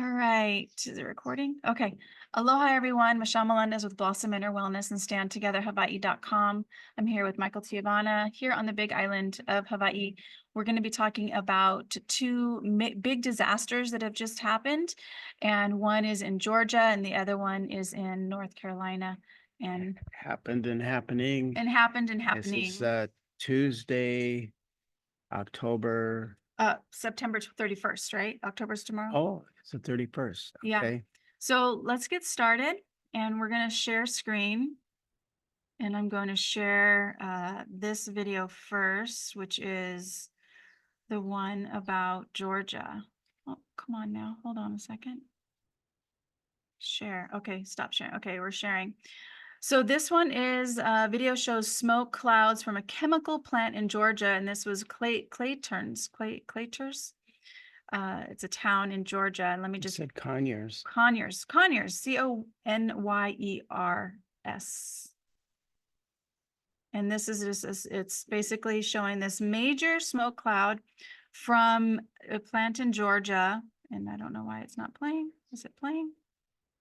All right, is it recording? Okay. Aloha, everyone. Michelle Melendez with Blossom Inner Wellness and StandTogetherHawaii.com. I'm here with Michael Tiavana here on the Big Island of Hawaii. We're going to be talking about two big disasters that have just happened, and one is in Georgia, and the other one is in North Carolina. And happened and happening. happening. This is Tuesday, October. September 31st, right? October's tomorrow. Oh, it's the 31st. Yeah. Okay. So let's get started, and we're going to share screen. And I'm going to share this video first, which is the one about Georgia. Oh, come on now. Hold on a second. Share. Okay, stop sharing. Okay, we're sharing. So this one is video shows smoke clouds from a chemical plant in Georgia, and this was Clayters. It's a town in Georgia, and let me just said Conyers. Conyers, Conyers. And this is just, it's basically showing this major smoke cloud from a plant in Georgia. And I don't know why it's not playing. Is it playing?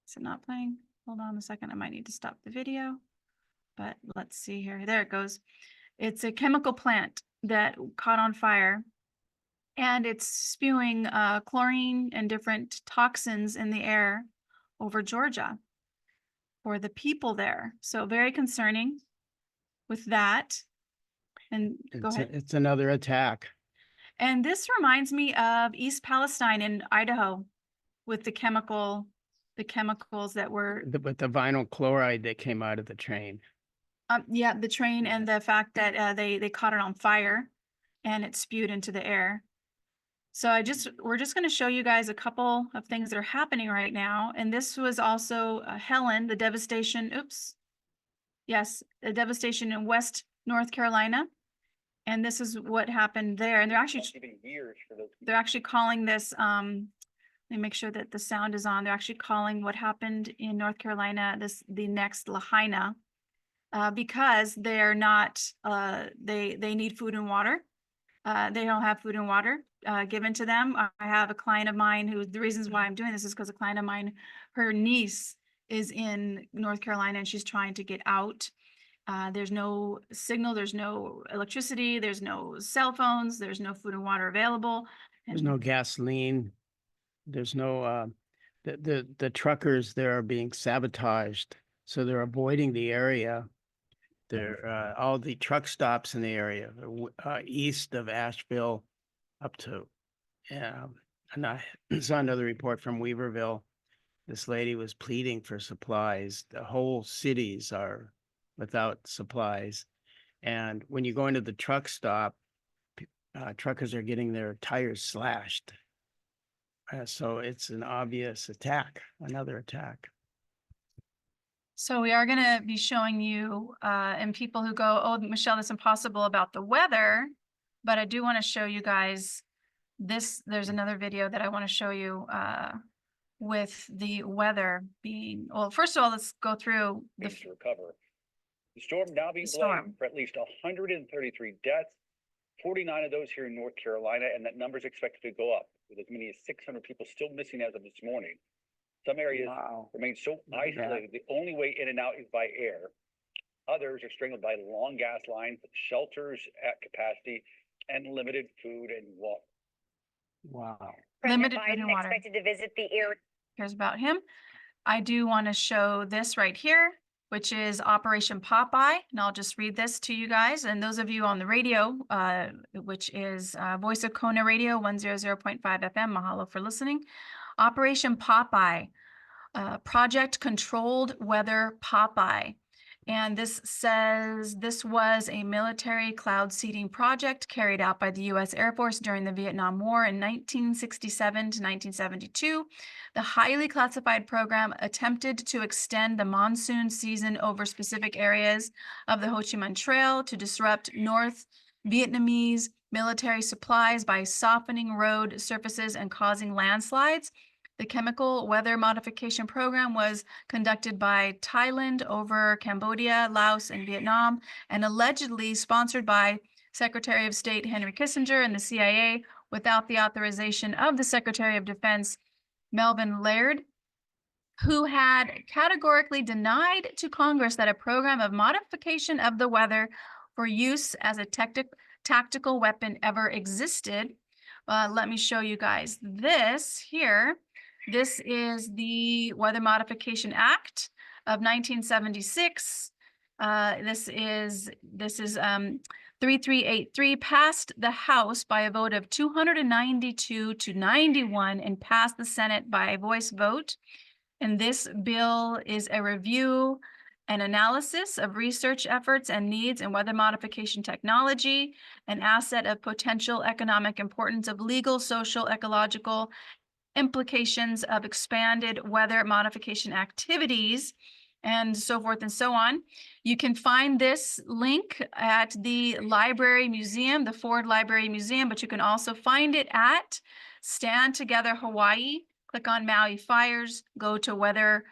Is it not playing? Hold on a second. I might need to stop the video. But let's see here. There it goes. It's a chemical plant that caught on fire. And it's spewing chlorine and different toxins in the air over Georgia for the people there. So very concerning with that. And go ahead. It's another attack. And this reminds me of East Palestine in Idaho with the chemicals that were with the vinyl chloride that came out of the train. Yeah, the train, and the fact that they caught it on fire and it spewed into the air. So we're just going to show you guys a couple of things that are happening right now. And this was also Helene, the devastation. Oops. Yes, the devastation in West North Carolina. And this is what happened there. And they're actually calling this, let me make sure that the sound is on. They're actually calling what happened in North Carolina the next Lahaina, because they're not, they need food and water. They don't have food and water given to them. I have a client of mine who, the reasons why I'm doing this is because a client of mine, her niece is in North Carolina and she's trying to get out. There's no signal, there's no electricity, there's no cell phones, there's no food and water available. There's no gasoline. There's no, the truckers there are being sabotaged. So they're avoiding the area. They're all the truck stops in the area, east of Asheville up to, and I saw another report from Weaverville. This lady was pleading for supplies. The whole cities are without supplies. And when you go into the truck stop, truckers are getting their tires slashed. So it's an obvious attack, another attack. So we are going to be showing you, and people who go, oh, Michelle, that's impossible about the weather. But I do want to show you guys this. There's another video that I want to show you with the weather being, well, first of all, let's go through to recover. The storm now being blamed for at least 133 deaths, 49 of those here in North Carolina, and that number is expected to go up with as many as 600 people still missing as of this morning. Some areas remain so isolated, the only way in and out is by air. Others are strangled by long gas lines, shelters at capacity, and limited food and water. Wow. Limited food and water. Expected to visit the air. Here's about him. I do want to show this right here, which is Operation Popeye. And I'll just read this to you guys. And those of you on the radio, which is Voice of Kona Radio, 100.5 FM, mahalo for listening. Operation Popeye, Project Controlled Weather Popeye. And this says this was a military cloud seeding project carried out by the U.S. Air Force during the Vietnam War in 1967 to 1972. The highly classified program attempted to extend the monsoon season over specific areas of the Ho Chi Minh Trail to disrupt North Vietnamese military supplies by softening road surfaces and causing landslides. The chemical weather modification program was conducted by Thailand over Cambodia, Laos, and Vietnam, and allegedly sponsored by Secretary of State Henry Kissinger and the CIA without the authorization of the Secretary of Defense Melvin Laird, who had categorically denied to Congress that a program of modification of the weather for use as a tactical weapon ever existed. Let me show you guys this here. This is the Weather Modification Act of 1976. This is 3383, passed the House by a vote of 292 to 91 and passed the Senate by a voice vote. And this bill is a review and analysis of research efforts and needs in weather modification technology, an asset of potential economic importance of legal, social, ecological implications of expanded weather modification activities, and so forth and so on. You can find this link at the Library Museum, the Ford Library Museum, but you can also find it at Stand Together Hawaii. Click on Maui fires, go to weather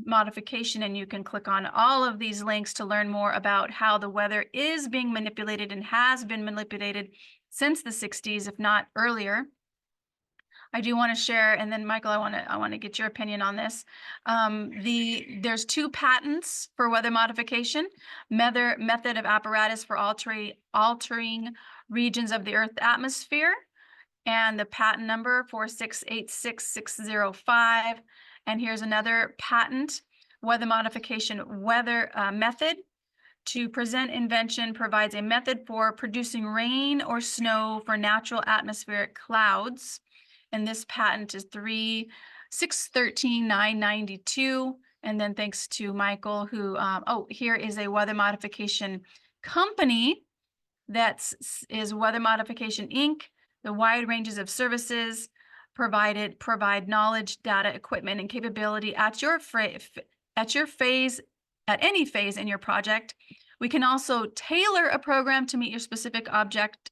modification, and you can click on all of these links to learn more about how the weather is being manipulated and has been manipulated since the 60s, if not earlier. I do want to share, and then Michael, I want to get your opinion on this. There's 2 patents for weather modification, method of apparatus for altering regions of the Earth's atmosphere, and the patent number 4686605. And here's another patent, weather modification method. To present invention provides a method for producing rain or snow for natural atmospheric clouds. And this patent is 3613992. And then thanks to Michael, who, here is a weather modification company is Weather Modification Inc. The wide ranges of services provide knowledge, data, equipment, and capability at any phase in your project. We can also tailor a program to meet your specific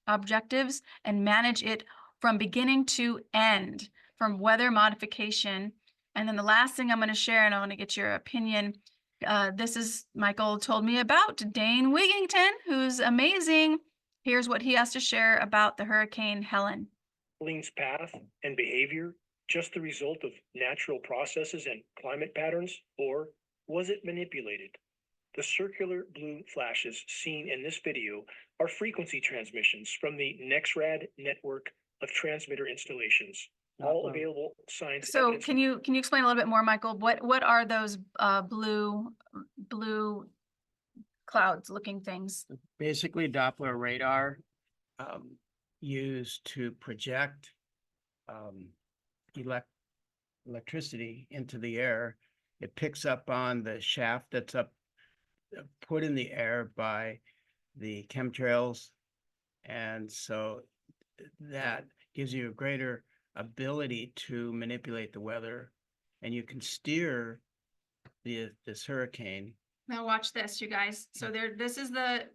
objectives and manage it from beginning to end, from weather modification. And then the last thing I'm going to share, and I want to get your opinion. This is Michael told me about Dane Wigington, who's amazing. Here's what he has to share about the Hurricane Helene. Helene's path and behavior just the result of natural processes and climate patterns, or was it manipulated? The circular blue flashes seen in this video are frequency transmissions from the NexRad network of transmitter installations. All available science. So evidence. can you explain a little bit more, Michael? What are those blue clouds looking things? Basically Doppler radar used to project electricity into the air. It picks up on the shaft that's put in the air by the chemtrails, and so that gives you a greater ability to manipulate the weather, and you can steer this hurricane. Now watch this, you guys. So this is the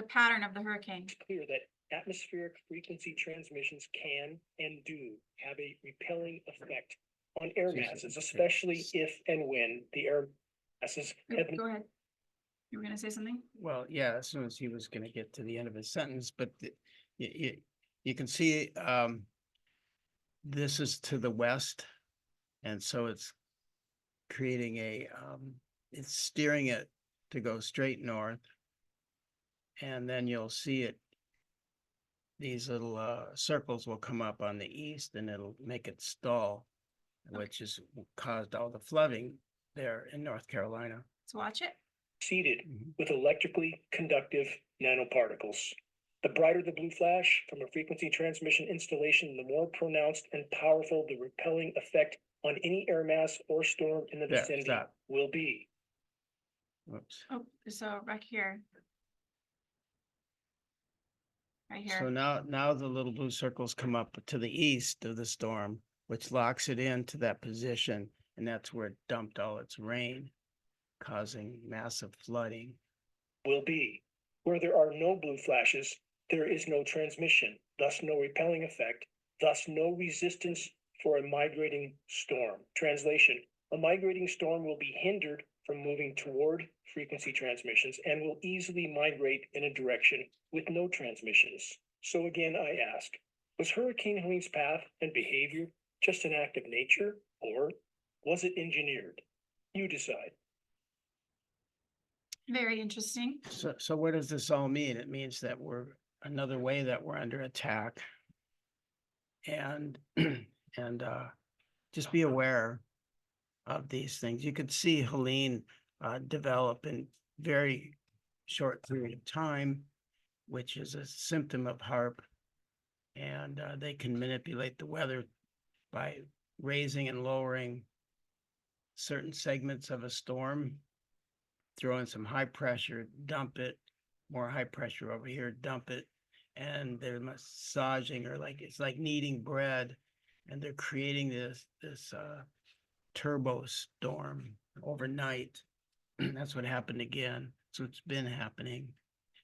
pattern of the hurricane. It's clear that atmospheric frequency transmissions can and do have a repelling effect on air masses, especially if and when the air masses have been. Go ahead. You were going to say something? Well, yeah, as soon as he was going to get to the end of his sentence, but you can see this is to the west, and so it's creating it's steering it to go straight north, and then you'll see it. These little circles will come up on the east, and it'll make it stall, which has caused all the flooding there in North Carolina. Let's watch it. Seeded with electrically conductive nanoparticles. The brighter the blue flash from a frequency transmission installation, the more pronounced and powerful the repelling effect on any air mass or storm in the vicinity will be. Whoops. Oh, so right here. Right here. So now the little blue circles come up to the east of the storm, which locks it into that position, and that's where it dumped all its rain, causing massive flooding. Will be. Where there are no blue flashes, there is no transmission, thus no repelling effect, thus no resistance for a migrating storm. Translation: a migrating storm will be hindered from moving toward frequency transmissions and will easily migrate in a direction with no transmissions. So again, I ask, was Hurricane Helene's path and behavior just an act of nature, or was it engineered? You decide. Very interesting. So what does this all mean? It means that another way that we're under attack. And, and, just be aware of these things. You could see Helene, develop in very short period of time, which is a symptom of HARP. And, they can manipulate the weather by raising and lowering certain segments of a storm, throw in some high pressure, dump it, more high pressure over here, dump it. And they're massaging, or like, it's like kneading bread, and they're creating this turbo storm overnight. That's what happened again. So it's been happening.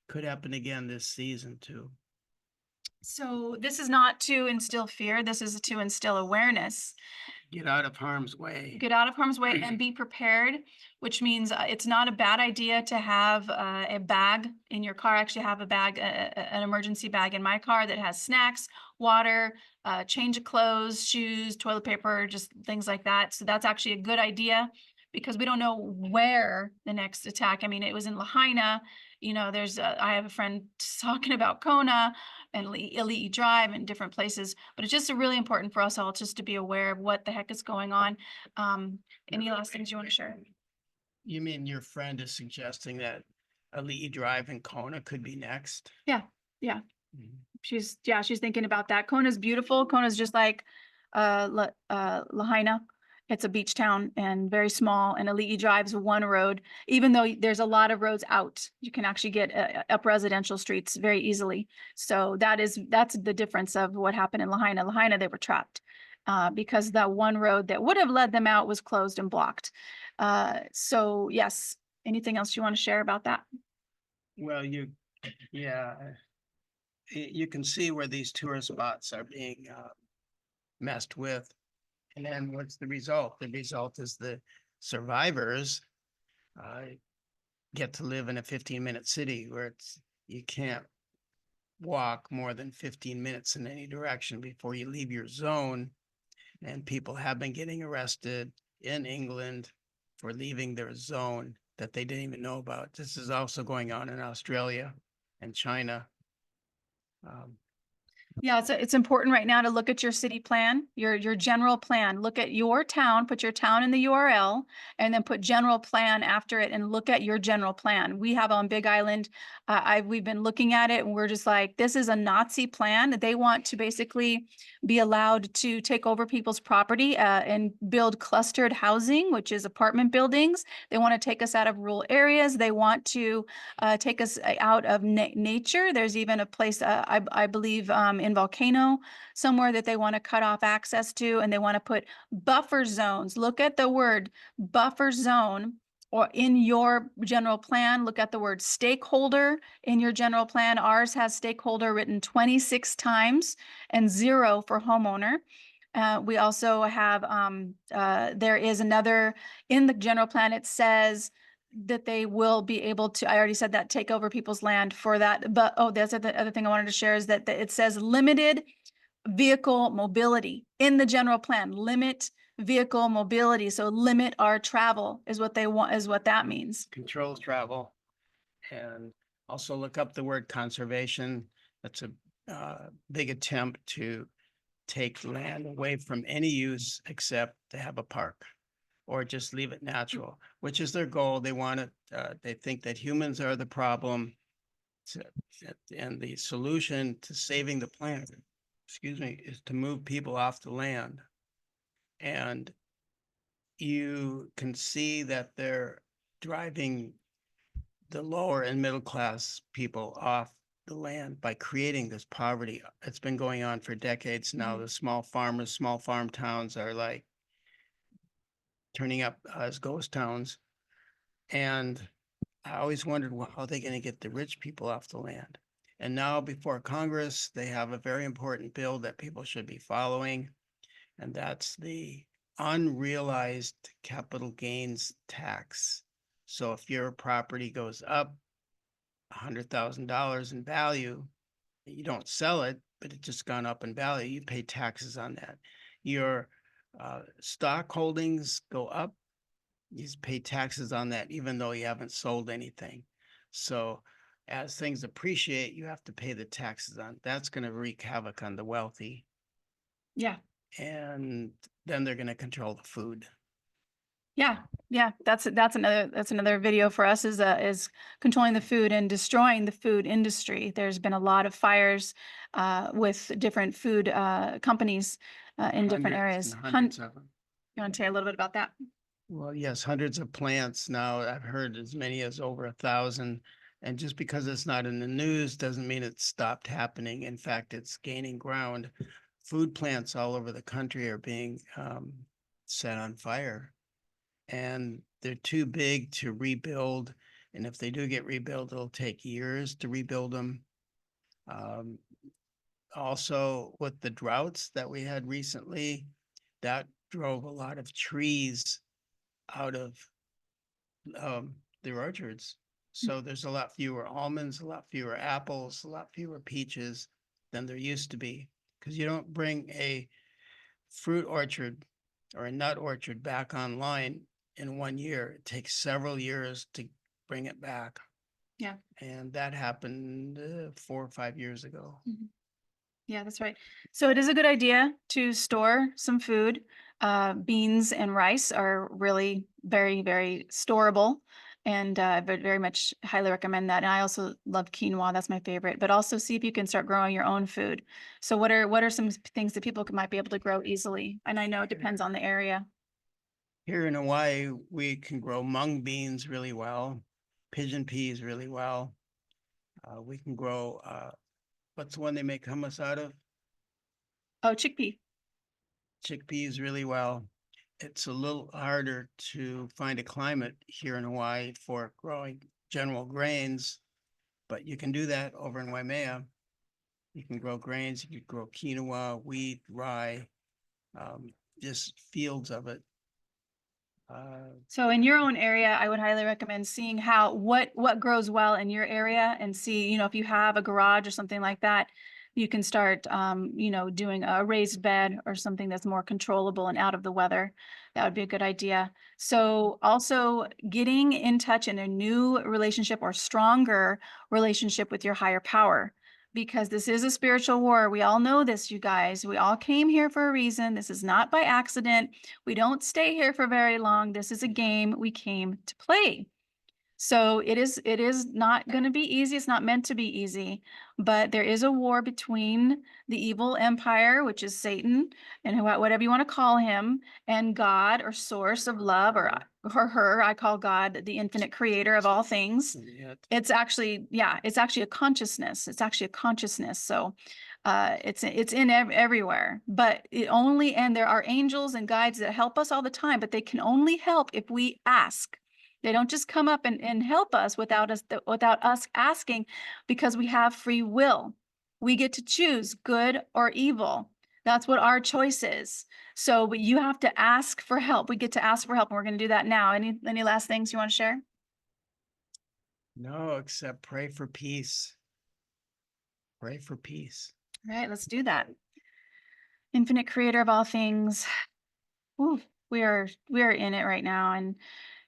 Could happen again this season too. So this is not to instill fear. This is to instill awareness. Get out of harm's way. Get out of harm's way and be prepared, which means it's not a bad idea to have a bag in your car. I actually have a bag, an emergency bag in my car that has snacks, water, change of clothes, shoes, toilet paper, just things like that. So that's actually a good idea because we don't know where the next attack. I mean, it was in Lahaina. There's I have a friend talking about Kona and Elite Drive and different places, but it's just really important for us all just to be aware of what the heck is going on. Any last things you want to share? You mean your friend is suggesting that Elite Drive in Kona could be next? Yeah. Mhm. She's thinking about that. Kona's beautiful. Kona's just like Lahaina. It's a beach town and very small, and Elite drives one road, even though there's a lot of roads out. You can actually get up residential streets very easily. So that's the difference of what happened in Lahaina. Lahaina, they were trapped because that one road that would have led them out was closed and blocked. So yes, anything else you want to share about that? Well, yeah, you can see where these tourist spots are being messed with. And then what's the result? The result is the survivors get to live in a 15-minute city where you can't walk more than 15 minutes in any direction before you leave your zone. And people have been getting arrested in England for leaving their zone that they didn't even know about. This is also going on in Australia and China. Yeah, it's important right now to look at your city plan, your general plan. Look at your town, put your town in the URL, and then put general plan after it and look at your general plan. We have on Big Island, we've been looking at it and we're just like, this is a Nazi plan. They want to basically be allowed to take over people's property and build clustered housing, which is apartment buildings. They want to take us out of rural areas. They want to take us out of nature. There's even a place, I believe, in Volcano somewhere that they want to cut off access to, and they want to put buffer zones. Look at the word buffer zone, or in your general plan, look at the word stakeholder in your general plan. Ours has stakeholder written 26 times and 0 for homeowner. We also have, there is another in the general plan, it says that they will be able to, I already said that, take over people's land for that. But, that's the other thing I wanted to share is that it says limited vehicle mobility in the general plan, limit vehicle mobility. So limit our travel is what they want, is what that means. Control travel. And also look up the word conservation. That's a big attempt to take land away from any use except to have a park, or just leave it natural, which is their goal. They want it, they think that humans are the problem, and the solution to saving the planet, is to move people off the land. And you can see that they're driving the lower and middle class people off the land by creating this poverty. It's been going on for decades now. The small farmers, small farm towns are like turning up as ghost towns. And I always wondered, well, how are they going to get the rich people off the land? And now before Congress, they have a very important bill that people should be following. And that's the unrealized capital gains tax. So if your property goes up $100,000 in value, you don't sell it, but it's just gone up in value, you pay taxes on that. your stock holdings go up, you pay taxes on that even though you haven't sold anything. So as things appreciate, you have to pay the taxes on. That's going to wreak havoc on the wealthy. Yeah. And then they're going to control the food. Yeah, yeah, that's another video for us is controlling the food and destroying the food industry. There's been a lot of fires with different food companies in different Hundreds areas. and hundreds of them. You want to tell a little bit about that? Well, yes, hundreds of plants now. I've heard as many as over 1,000. And just because it's not in the news doesn't mean it's stopped happening. In fact, it's gaining ground. Food plants all over the country are being set on fire. And they're too big to rebuild. And if they do get rebuilt, it'll take years to rebuild them. Also, with the droughts that we had recently, that drove a lot of trees out of their orchards. So there's a lot fewer almonds, a lot fewer apples, a lot fewer peaches than there used to be. Because you don't bring a fruit orchard or a nut orchard back online in 1 year. It takes several years to bring it back. Yeah. And that happened 4 or 5 years ago. Yeah, that's right. So it is a good idea to store some food. Beans and rice are really very, very storable, and but very much highly recommend that. And I also love quinoa; that's my favorite. But also see if you can start growing your own food. So what are some things that people might be able to grow easily? And I know it depends on the area. Here in Hawaii, we can grow mung beans really well, pigeon peas really well. We can grow, what's the one they make hummus out of? Oh, chickpea. Chickpeas really well. It's a little harder to find a climate here in Hawaii for growing general grains, but you can do that over in Waimea. You can grow grains, you can grow quinoa, wheat, rye, just fields of it. So in your own area, I would highly recommend seeing what grows well in your area, and see, if you have a garage or something like that, you can start, doing a raised bed or something that's more controllable and out of the weather. That would be a good idea. So also getting in touch in a new relationship or stronger relationship with your higher power, because this is a spiritual war. We all know this, you guys. We all came here for a reason. This is not by accident. We don't stay here for very long. This is a game we came to play. So it is not going to be easy. It's not meant to be easy, but there is a war between the evil empire, which is Satan, and whatever you want to call him, and God, or source of love, or her. I call God the infinite creator of all things. It's actually a consciousness. It's actually a consciousness. So it's in everywhere, but and there are angels and guides that help us all the time, but they can only help if we ask. They don't just come up and help us without us asking, because we have free will. We get to choose good or evil. That's what our choice is. So you have to ask for help. We get to ask for help, and we're going to do that now. Any last things you want to share? No, except pray for peace. Pray for peace. All right, let's do that. Infinite creator of all things. Ooh, we are in it right now. And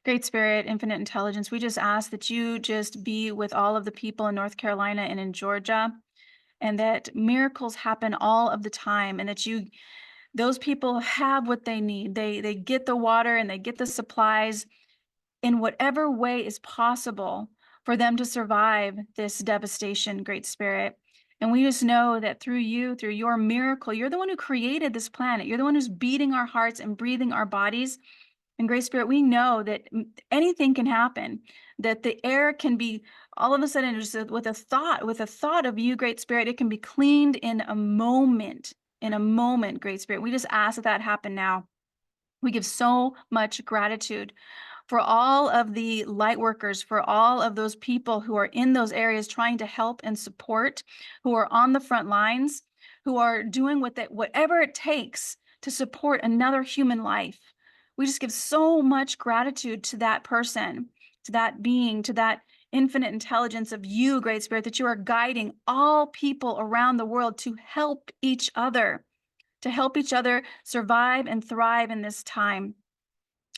Great Spirit, infinite intelligence, we just ask that you just be with all of the people in North Carolina and in Georgia, and that miracles happen all of the time, and that those people have what they need. They get the water and they get the supplies in whatever way is possible for them to survive this devastation, Great Spirit. And we just know that through your miracle, you're the one who created this planet. You're the one who's beating our hearts and breathing our bodies. And Great Spirit, we know that anything can happen, that the air can be all of a sudden, just with a thought of you, Great Spirit, it can be cleaned in a moment, Great Spirit. We just ask that happen now. We give so much gratitude for all of the light workers, for all of those people who are in those areas trying to help and support, who are on the front lines, who are doing whatever it takes to support another human life. We just give so much gratitude to that person, to that being, to that infinite intelligence of you, Great Spirit, that you are guiding all people around the world to help each other. to help each other survive and thrive in this time.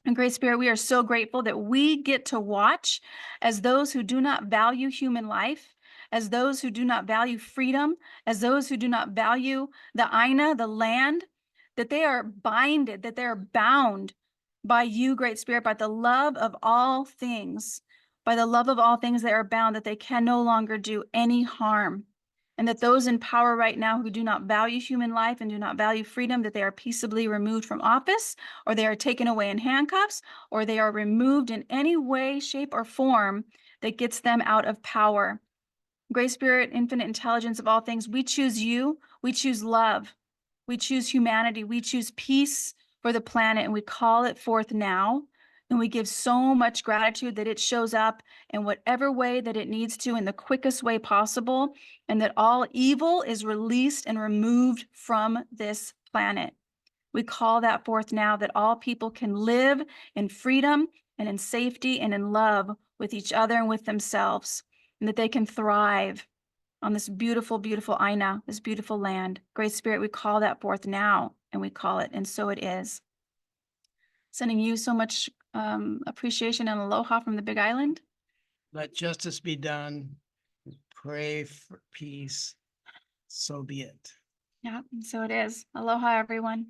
And Great Spirit, we are so grateful that we get to watch as those who do not value human life, as those who do not value freedom, as those who do not value the Aina, the land, that they are binded, that they are bound by you, Great Spirit, by the love of all things, by the love of all things they are bound, that they can no longer do any harm. And that those in power right now who do not value human life and do not value freedom, that they are peaceably removed from office, or they are taken away in handcuffs, or they are removed in any way, shape, or form that gets them out of power. Great Spirit, infinite intelligence of all things, we choose you, we choose love, we choose humanity, we choose peace for the planet, and we call it forth now. And we give so much gratitude that it shows up in whatever way that it needs to, in the quickest way possible, and that all evil is released and removed from this planet. We call that forth now, that all people can live in freedom and in safety and in love with each other and with themselves, and that they can thrive on this beautiful, beautiful Aina, this beautiful land. Great Spirit, we call that forth now, and we call it, and so it is. Sending you so much appreciation and aloha from the Big Island. Let justice be done. Pray for peace. So be it. Yeah, and so it is. Aloha, everyone.